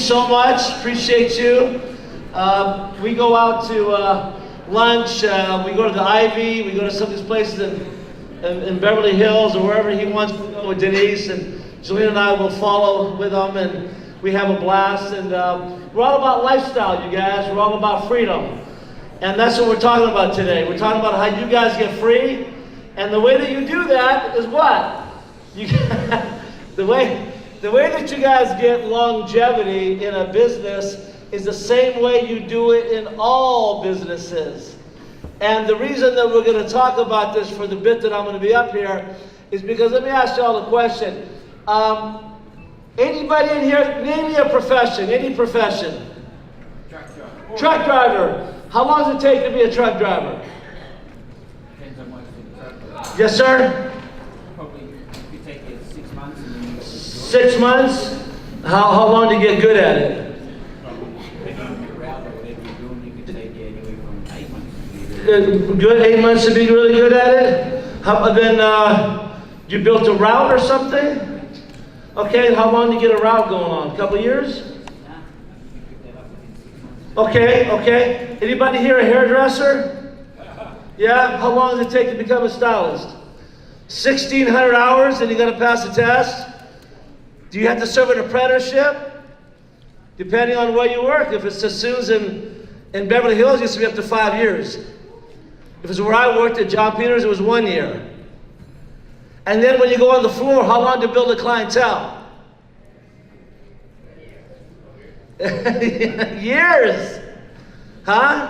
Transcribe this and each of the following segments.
so much. Appreciate you. We go out to lunch. We go to the Ivy. We go to some of these places in Beverly Hills or wherever he wants to go with Denise. And Julian and I will follow with them, and we have a blast. And we're all about lifestyle, you guys. We're all about freedom. And that's what we're talking about today. We're talking about how you guys get free. And the way that you do that is what? The way that you guys get longevity in a business is the same way you do it in all businesses. And the reason that we're going to talk about this for the bit that I'm going to be up here is because, let me ask you all a question. Anybody in here, name me a profession, any profession? Truck driver. Truck driver. How long does it take to be a truck driver? Depends on what's in the truck. Yes, sir? Probably you take it 6 months and then you go to 6 months? How long do you get good at it? Good 8 months to be really good at it? Then you built a route or something? Okay, how long do you get a route going on? A couple of years? Okay. Anybody here a hairdresser? Yeah? How long does it take to become a stylist? 1,600 hours and you got to pass the test? Do you have to serve an apprenticeship? Depending on where you work. If it's Sassoon's in Beverly Hills, it used to be up to 5 years. If it's where I worked at John Peters, it was 1 year. And then when you go on the floor, how long to build a clientele? Years. Huh?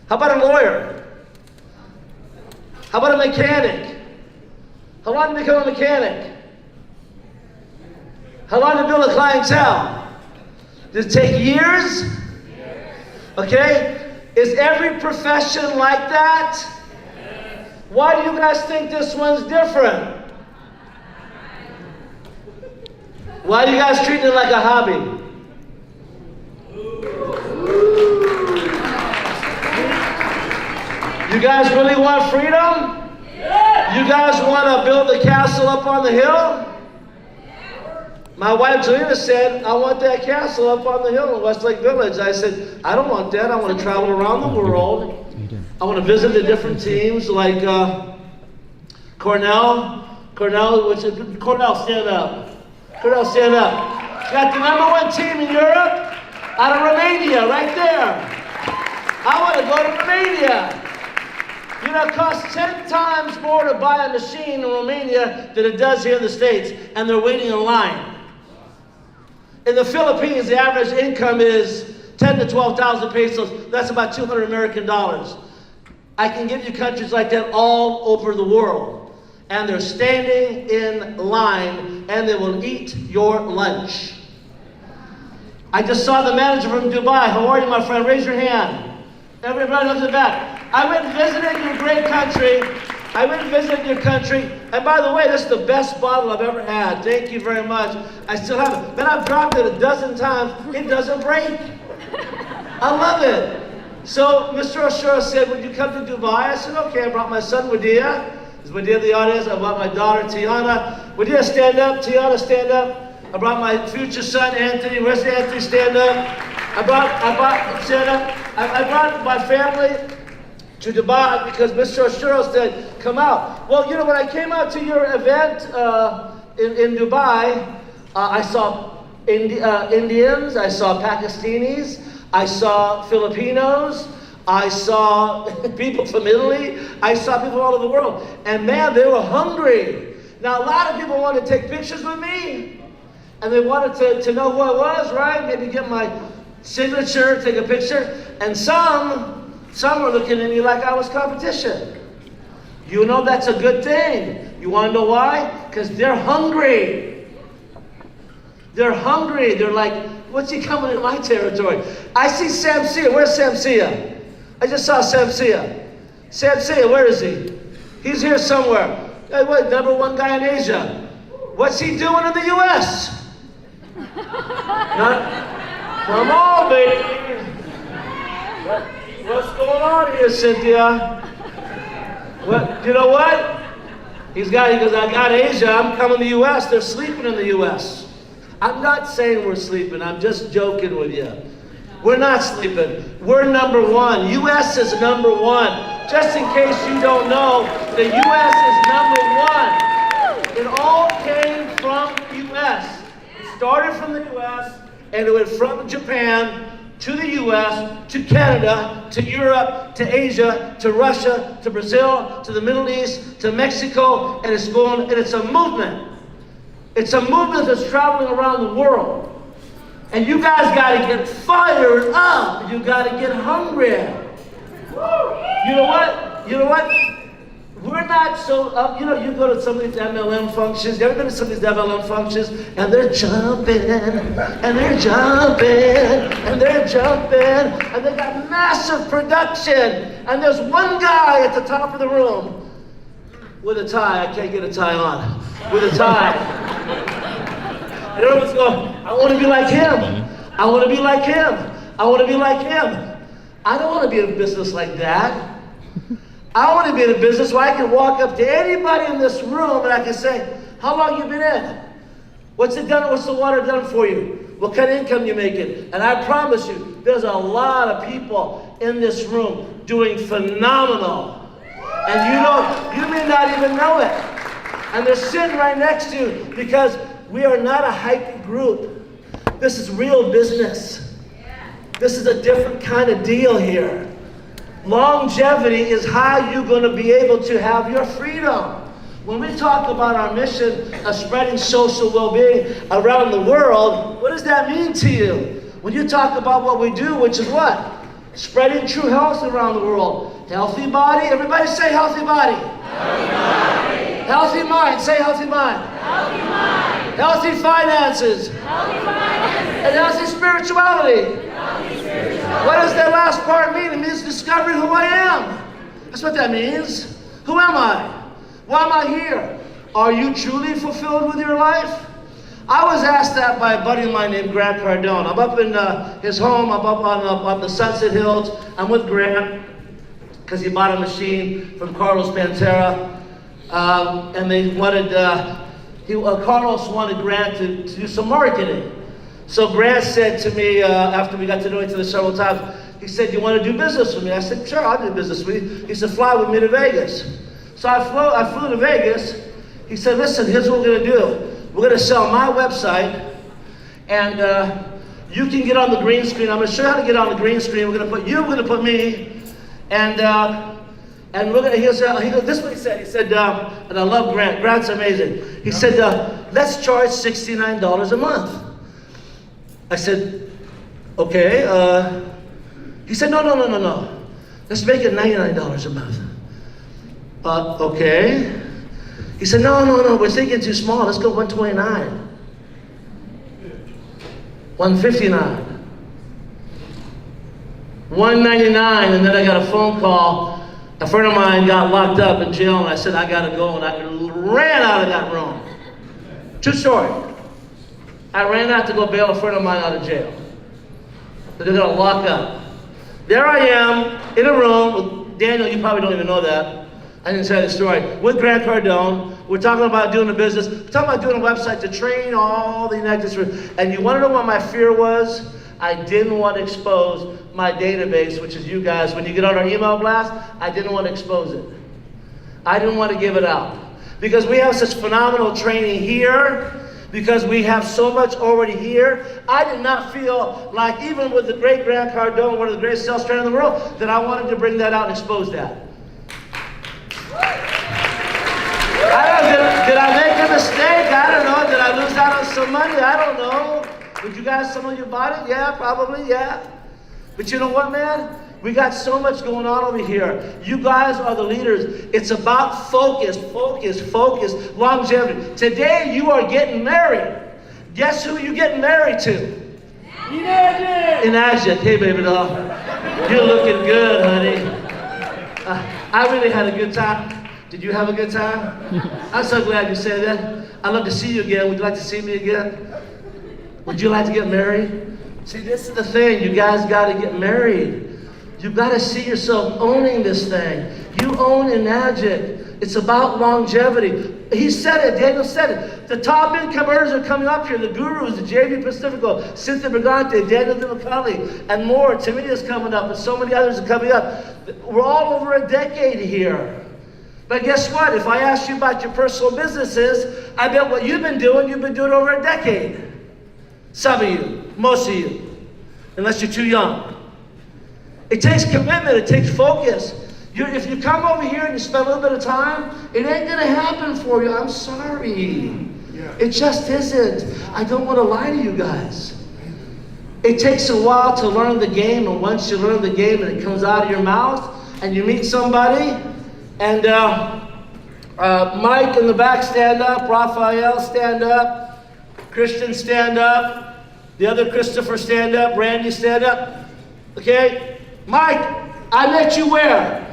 How about a lawyer? How about a mechanic? How long to become a mechanic? How long to build a clientele? Does it take years? Okay? Is every profession like that? Why do you guys think this one's different? Why do you guys treat it like a hobby? You guys really want freedom? You guys want to build a castle up on the hill? My wife Juliana said, I want that castle up on the hill in Westlake Village. I said, I don't want that. I want to travel around the world. I want to visit the different teams like Cornell, stand up. Cornell, stand up. Got the #1 team in Europe out of Romania, right there. I want to go to Romania. You know, it costs 10 times more to buy a machine in Romania than it does here in the States, and they're waiting in line. In the Philippines, the average income is 10 to 12,000 pesos. That's about $200 American. I can give you countries like that all over the world. And they're standing in line, and they will eat your lunch. I just saw the manager from Dubai. How are you, my friend? Raise your hand. Everybody look at the back. I went and visited your great country. And by the way, this is the best bottle I've ever had. Thank you very much. I still have it. Then I've dropped it a dozen times. It doesn't break. I love it. So Mr. Oshura said, would you come to Dubai? I said, okay. I brought my son, Wadia. Is Wadia in the audience? I brought my daughter, Tiana. Wadia, stand up. Tiana, stand up. I brought my future son, Anthony. Where's Anthony? Stand up. I brought my family to Dubai because Mr. Oshura said, come out. Well, you know, when I came out to your event in Dubai, I saw Indians, I saw Pakistanis, I saw Filipinos, I saw people from Italy, I saw people all over the world. And man, they were hungry. Now, a lot of people wanted to take pictures with me, and they wanted to know who I was, right? Maybe get my signature, take a picture. And some were looking at me like I was competition. You know that's a good thing. You want to know why? Because they're hungry. They're hungry. They're like, what's he coming in my territory? I see Samsia. Where's Samsia? I just saw Samsia. Samsia, where is he? He's here somewhere. Hey, what, #1 guy in Asia. What's he doing in the U.S.? Come on, baby. What's going on here, Cynthia? What? You know what? He goes, I got Asia. I'm coming to the U.S. They're sleeping in the U.S. I'm not saying we're sleeping. I'm just joking with you. We're not sleeping. We're number one. U.S. is number one. Just in case you don't know, the U.S. is number one. It all came from the U.S. It started from the U.S. and it went from Japan to the U.S., to Canada, to Europe, to Asia, to Russia, to Brazil, to the Middle East, to Mexico, and it's going, and it's a movement. It's a movement that's traveling around the world. And you guys got to get fired up. You got to get hungry. You know what? You know what? We're not so up. You know, you go to some of these MLM functions. You ever been to some of these MLM functions? And they're jumping, and they're jumping, and they're jumping, and they got massive production. And there's one guy at the top of the room with a tie. I can't get a tie on. With a tie. And everyone's going, I want to be like him. I want to be like him. I want to be like him. I don't want to be in a business like that. I want to be in a business where I can walk up to anybody in this room and I can say, how long you been in? What's it done? What's the water done for you? What kind of income you making? And I promise you, there's a lot of people in this room doing phenomenal. And you may not even know it. And they're sitting right next to you because we are not a hype group. This is real business. This is a different kind of deal here. Longevity is how you're going to be able to have your freedom. When we talk about our mission of spreading social well-being around the world, what does that mean to you? When you talk about what we do, which is what? Spreading true health around the world. Healthy body. Everybody say healthy body. Healthy body. Healthy mind. Say healthy mind. Healthy mind. Healthy finances. Healthy finances. And healthy spirituality. Healthy spirituality. What does that last part mean? It means discovering who I am. That's what that means. Who am I? Why am I here? Are you truly fulfilled with your life? I was asked that by a buddy of mine named Grant Cardone. I'm up in his home. I'm up on the Sunset Hills. I'm with Grant because he bought a machine from Carlos Pantera. And they wanted, Carlos wanted Grant to do some marketing. So Grant said to me, after we got to know each other several times, he said, you want to do business with me? I said, sure, I'll do business with you. He said, fly with me to Vegas. So I flew to Vegas. He said, listen, here's what we're going to do. We're going to sell my website, and you can get on the green screen. I'm going to show you how to get on the green screen. We're going to put you, we're going to put me, and we're going to, he goes, this is what he said. He said, and I love Grant. Grant's amazing. He said, let's charge $69 a month. I said, okay. He said, no. Let's make it $99 a month. Okay. He said, no, we're thinking too small. Let's go 129. 159. 199, and then I got a phone call. A friend of mine got locked up in jail, and I said, I gotta go, and I ran out of that room. True story. I ran out to go bail a friend of mine out of jail. They're gonna lock up. There I am, in a room with Daniel, you probably don't even know that. I didn't tell you the story. With Grant Cardone, we're talking about doing a business. We're talking about doing a website to train all the Enagic. And you want to know what my fear was? I didn't want to expose my database, which is you guys. When you get on our email blast, I didn't want to expose it. I didn't want to give it out. Because we have such phenomenal training here, because we have so much already here, I did not feel like, even with the great Grant Cardone, one of the greatest sales trainers in the world, that I wanted to bring that out and expose that. Did I make a mistake? I don't know. Did I lose out on some money? I don't know. Would you guys, some of you bought it? Yeah, probably, yeah. But you know what, man? We got so much going on over here. You guys are the leaders. It's about focus, longevity. Today, you are getting married. Guess who you're getting married to? Enagic. Enagic. Hey, baby doll. You're looking good, honey. I really had a good time. Did you have a good time? I'm so glad you said that. I'd love to see you again. Would you like to see me again? Would you like to get married? See, this is the thing. You guys got to get married. You got to see yourself owning this thing. You own Enagic. It's about longevity. He said it, Daniel said it. The top income earners are coming up here. The gurus, the JV Pacifico, Cynthia Brigante, Daniel DiMcCully, and more. Tamia's coming up, and so many others are coming up. We're all over a decade here. But guess what? If I ask you about your personal businesses, I bet what you've been doing over a decade. Some of you, most of you, unless you're too young. It takes commitment, it takes focus. If you come over here and you spend a little bit of time, it ain't gonna happen for you. I'm sorry. It just isn't. I don't want to lie to you guys. It takes a while to learn the game, and once you learn the game and it comes out of your mouth, and you meet somebody, and Mike in the back, stand up. Raphael, stand up. Christian, stand up. The other Christopher, stand up. Randy, stand up. Okay? Mike, I met you where?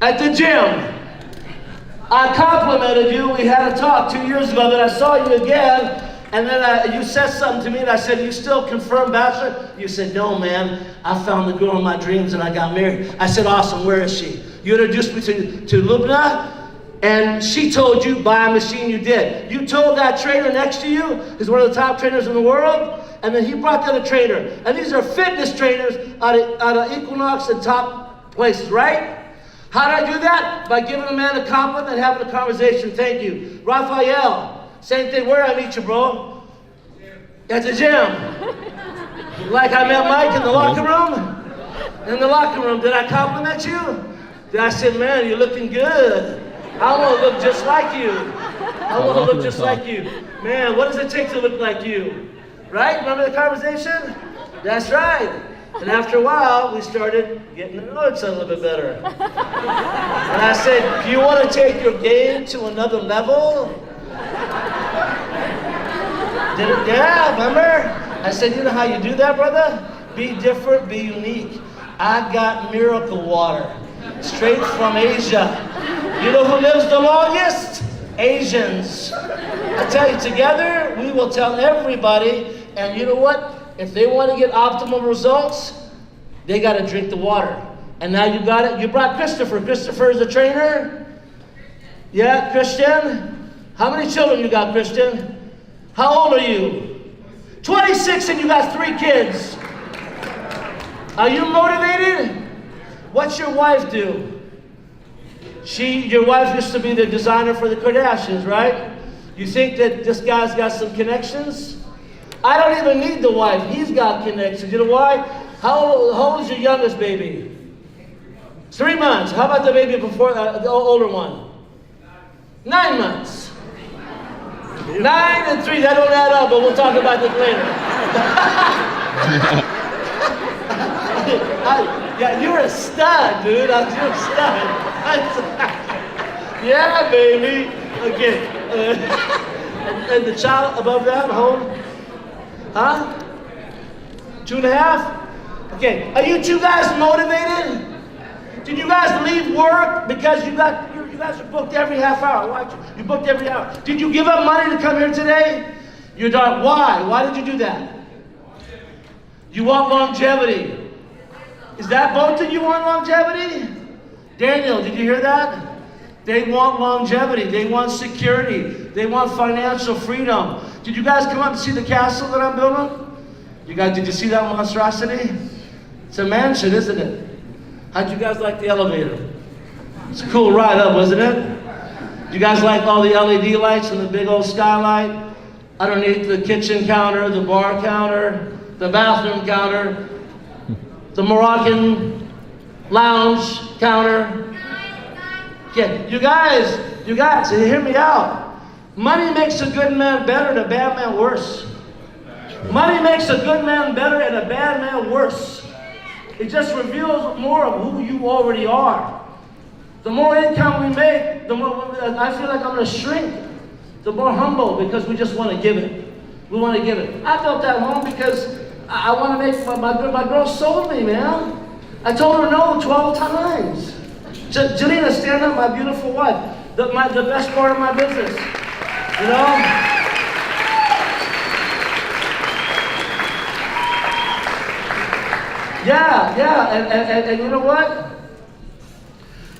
At the gym. I complimented you. We had a talk 2 years ago. Then I saw you again. And then you said something to me, and I said, you still confirmed bachelor? You said, no, man. I found the girl of my dreams, and I got married. I said, awesome. Where is she? You introduced me to Lubna, and she told you, buy a machine. You did. You told that trainer next to you, who's one of the top trainers in the world, and then he brought the other trainer. And these are fitness trainers out of Equinox and top places, right? How did I do that? By giving a man a compliment and having a conversation. Thank you. Raphael, same thing. Where I meet you, bro? At the gym. Like I met Mike in the locker room? In the locker room. Did I compliment you? Did I say, man, you're looking good. I want to look just like you. I want to look just like you. Man, what does it take to look like you? Right? Remember the conversation? That's right. And after a while, we started getting to know each other a little bit better. And I said, do you want to take your game to another level? Yeah, remember? I said, you know how you do that, brother? Be different, be unique. I got miracle water, straight from Asia. You know who lives the longest? Asians. I tell you, together, we will tell everybody, and you know what? If they want to get optimal results, they got to drink the water. And now you got it. You brought Christopher. Christopher is a trainer. Yeah, Christian. How many children you got, Christian? How old are you? 26, and you got 3 kids. Are you motivated? What's your wife do? Your wife used to be the designer for the Kardashians, right? You think that this guy's got some connections? I don't even need the wife. He's got connections. You know why? How old is your youngest baby? 3 months. How about the baby before the older one? 9 months. 9 and 3. That don't add up, but we'll talk about this later. Yeah, you're a stud, dude. You're a stud. Yeah, baby. Okay. And the child above that, home? Huh? 2.5? Okay. Are you 2 guys motivated? Did you guys leave work because you guys are booked every half hour? Watch it. You booked every hour. Did you give up money to come here today? You're not. Why? Why did you do that? You want longevity. Is that both of you want longevity? Daniel, did you hear that? They want longevity. They want security. They want financial freedom. Did you guys come up and see the castle that I'm building? Did you see that monstrosity? It's a mansion, isn't it? How'd you guys like the elevator? It's a cool ride up, wasn't it? You guys like all the LED lights and the big old skylight? Underneath the kitchen counter, the bar counter, the bathroom counter, the Moroccan lounge counter. Yeah, you guys, hear me out. Money makes a good man better and a bad man worse. Money makes a good man better and a bad man worse. It just reveals more of who you already are. The more income we make, the more I feel like I'm going to shrink. The more humble, because we just want to give it. We want to give it. I built that home because I want to make my girl sold me, man. I told her no 12 times. Jelena, stand up, my beautiful wife. The best part of my business. You know? Yeah, and you know what?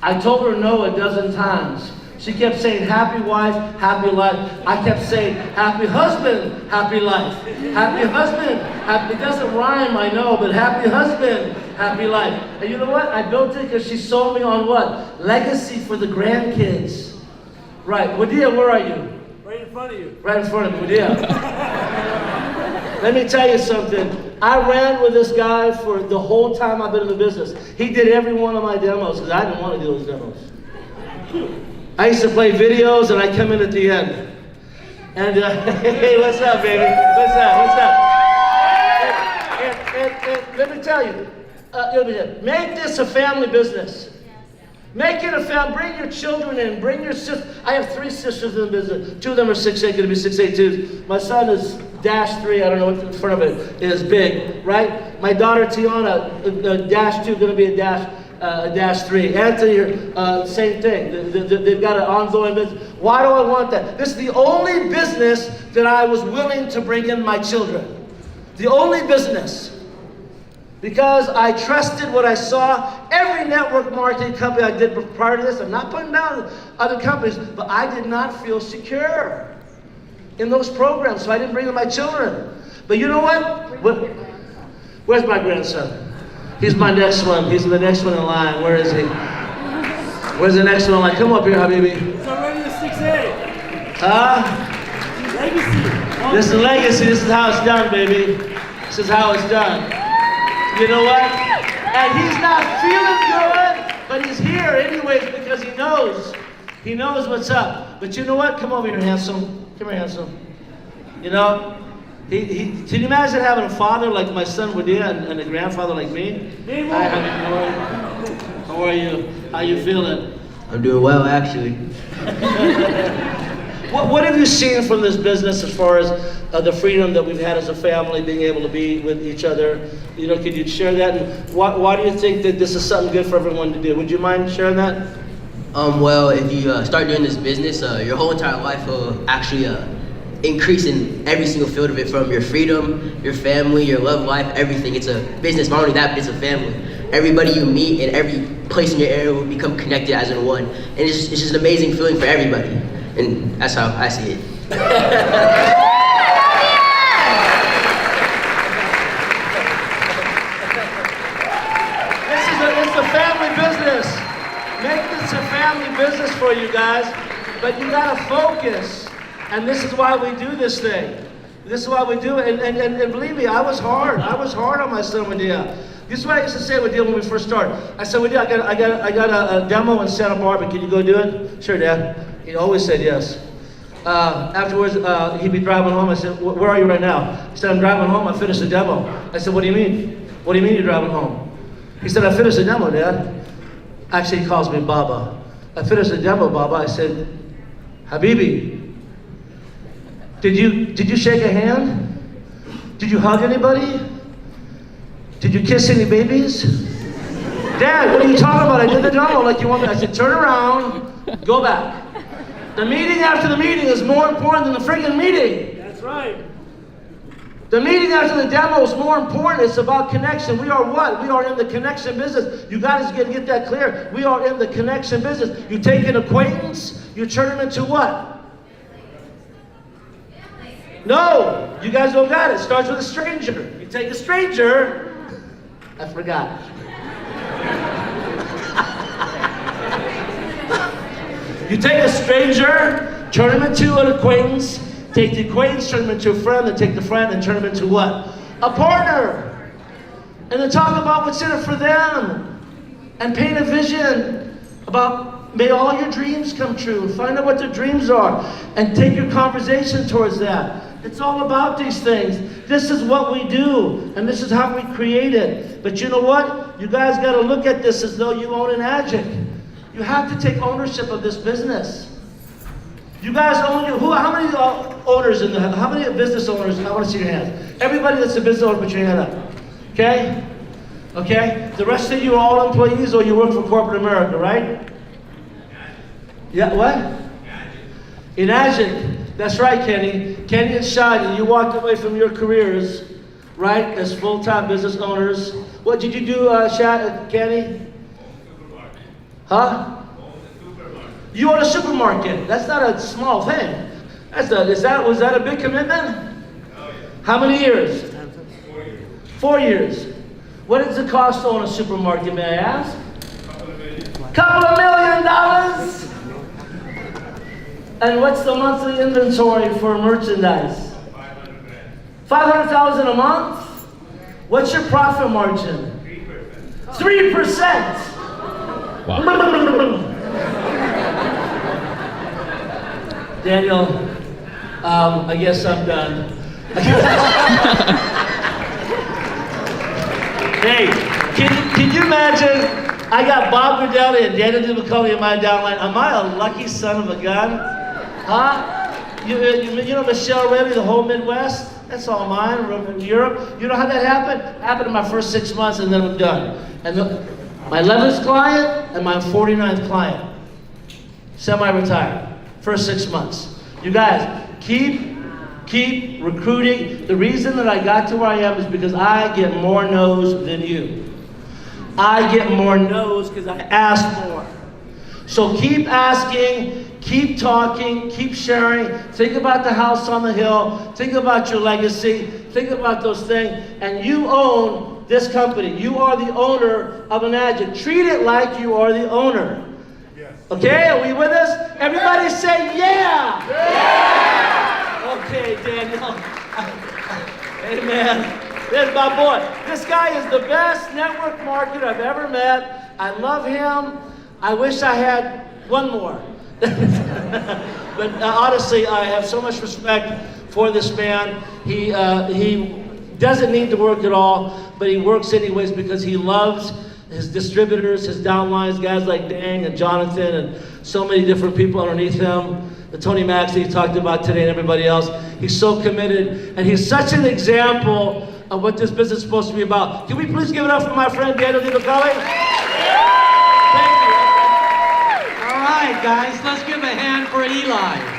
I told her no a dozen times. She kept saying happy wife, happy life. I kept saying happy husband, happy life. Happy husband, happy, it doesn't rhyme, I know, but happy husband, happy life. And you know what? I built it because she sold me on what? Legacy for the grandkids. Right, Wadia, where are you? Right in front of you. Right in front of me, Wadia. Let me tell you something. I ran with this guy for the whole time I've been in the business. He did every one of my demos because I didn't want to do those demos. I used to play videos and I come in at the end. And hey, what's up, baby? What's up? And let me tell you, make this a family business. Make it a family. Bring your children in. Bring your sisters. I have 3 sisters in the business. 2 of them are 6'8", going to be 6'8" too. My son is -3. I don't know what in front of it is big, right? My daughter Tiana, -2, going to be a -3. Anthony, same thing. They've got an ongoing business. Why do I want that? This is the only business that I was willing to bring in my children. The only business. Because I trusted what I saw. Every network marketing company I did prior to this, I'm not putting down other companies, but I did not feel secure in those programs, so I didn't bring in my children. But you know what? Where's my grandson? He's my next one. He's the next one in line. Where is he? Where's the next one in line? Come up here, Habibi. It's already a 6'8". Huh? Legacy. This is legacy. This is how it's done, baby. This is how it's done. You know what? And he's not feeling good, but he's here anyways because he knows. He knows what's up. But you know what? Come over here, handsome. Come here, handsome. You know, can you imagine having a father like my son Wadia and a grandfather like me? Hi, honey. How are you? How you feeling? I'm doing well, actually. What have you seen from this business as far as the freedom that we've had as a family, being able to be with each other? You know, could you share that? And why do you think that this is something good for everyone to do? Would you mind sharing that? Well, if you start doing this business, your whole entire life will actually increase in every single field of it, from your freedom, your family, your love life, everything. It's a business, not only that, but it's a family. Everybody you meet in every place in your area will become connected as in one. And it's just an amazing feeling for everybody. And that's how I see it. It's a family business. Make this a family business for you guys, but you gotta focus. And this is why we do this thing. This is why we do it. And believe me, I was hard. I was hard on my son Wadia. This is what I used to say with Wadia when we first started. I said, Wadia, I got a demo in Santa Barbara. Can you go do it? Sure, Dad. He always said yes. Afterwards, he'd be driving home. I said, where are you right now? He said, I'm driving home. I finished the demo. I said, what do you mean? What do you mean you're driving home? He said, I finished the demo, Dad. Actually, he calls me Baba. I finished the demo, Baba. I said, Habibi, did you shake a hand? Did you hug anybody? Did you kiss any babies? Dad, what are you talking about? I did the demo like you want me. I said, turn around, go back. The meeting after the meeting is more important than the freaking meeting. That's right. The meeting after the demo is more important. It's about connection. We are what? We are in the connection business. You guys get that clear. We are in the connection business. You take an acquaintance, you turn him into what? No, you guys don't got it. It starts with a stranger. You take a stranger, I forgot. You take a stranger, turn him into an acquaintance, take the acquaintance, turn him into a friend, then take the friend and turn him into what? A partner. And then talk about what's in it for them. And paint a vision about, may all your dreams come true. Find out what their dreams are. And take your conversation towards that. It's all about these things. This is what we do. And this is how we create it. But you know what? You guys got to look at this as though you own Enagic. You have to take ownership of this business. You guys own it. How many owners in the, how many business owners? I want to see your hands. Everybody that's a business owner, put your hand up. Okay? Okay? The rest of you are all employees or you work for corporate America, right? Yeah, what? Enagic. That's right, Kenny. Kenny and Shadi, you walked away from your careers, right, as full-time business owners. What did you do, Kenny? Huh? You own a supermarket. That's not a small thing. Was that a big commitment? How many years? 4 years. What does it cost to own a supermarket, may I ask? Couple of $1 million. And what's the monthly inventory for merchandise? 500,000 a month? What's your profit margin? 3%. Daniel, I guess I'm done. Hey, can you imagine? I got Bob Gurdelli and Daniel DiMacaulay in my downline. Am I a lucky son of a gun? Huh? You know Michelle Raby, the whole Midwest? That's all mine. Europe. You know how that happened? It happened in my first 6 months, and then I'm done. And my 11th client and my 49th client, semi-retired. First 6 months. You guys, keep recruiting. The reason that I got to where I am is because I get more no's than you. I get more no's because I ask more. So keep asking, keep talking, keep sharing. Think about the house on the hill. Think about your legacy. Think about those things. And you own this company. You are the owner of Enagic. Treat it like you are the owner. Okay, are we with us? Everybody say yeah! Yeah! Okay, Daniel. Amen. There's my boy. This guy is the best network marketer I've ever met. I love him. I wish I had one more. But honestly, I have so much respect for this man. He doesn't need to work at all, but he works anyways because he loves his distributors, his downlines, guys like Dang and Jonathan and so many different people underneath him. The Tony Max that he talked about today and everybody else. He's so committed and he's such an example of what this business is supposed to be about. Can we please give it up for my friend Daniel DiMacaulay? Thank you. All right, guys, let's give a hand for Eli.